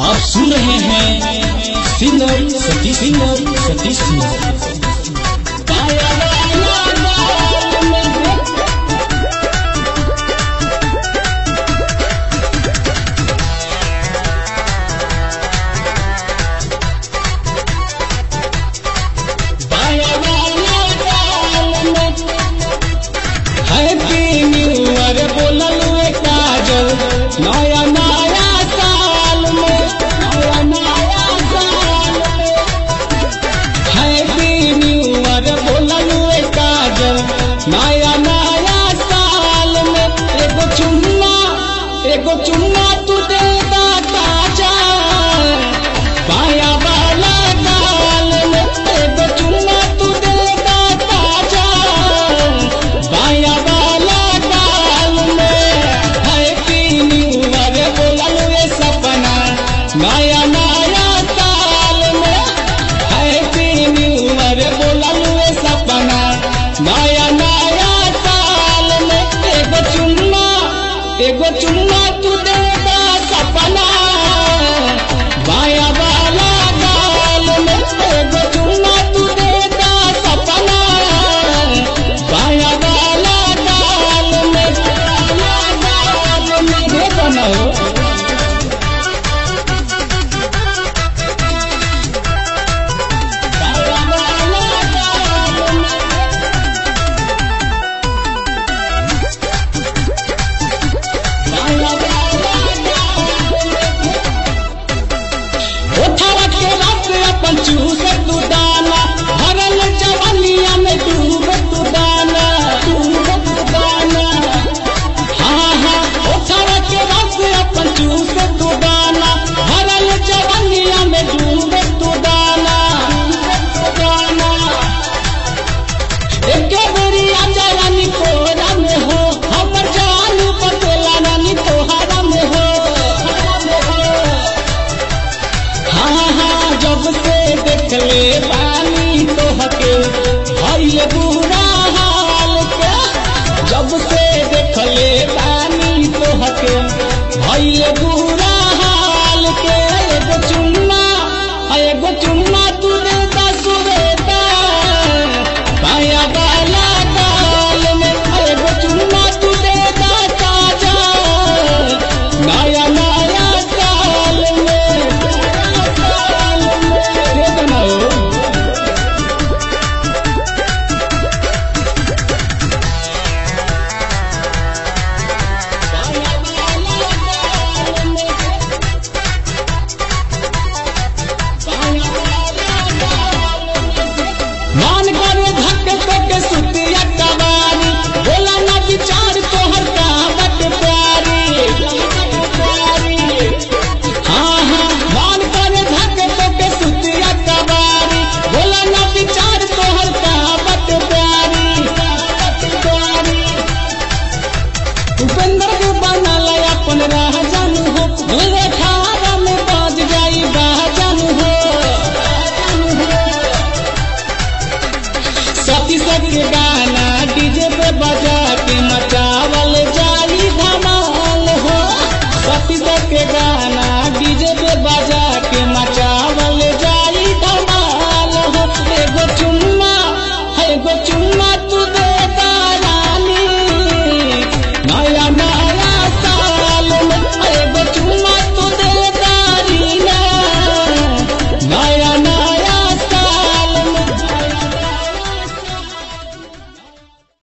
आप सुन रहे हैं singer Satish happy new year बोलल काजल नया नया साल में हैप्पी न्यू ईयर बोलल काजल नया नया साल में एगो चुम्मा तू दे ताजा पाया वाला गाल में एगो चुम्मा तू दे ताजा पाया वाला गाल में हैप्पी न्यू ईयर बोलल सपना नया नया साल में हैप्पी न्यू ईयर बोलल सपना नया नया साल में एगो चुम्मा तू दे सपना बाया वाला गाल में एगो चुम्मा तू दे सपना बाया वाला गाल में दे बनाओ चूस तू दाना भरल जवानिया में डूब तू दाना हाँ ओठवा के रस अपन चूस तू दाना भरल जवानिया में डूब तू दाना एक बेरिया जवानी कोरा में हो हमर जानू बदला रानी तोहरा में हो हाँ जब से देखले पानी तोहके भइल बुरा हाल के जब से देखले पानी तोहके भइल बुरा हाल के एगो चुम्मा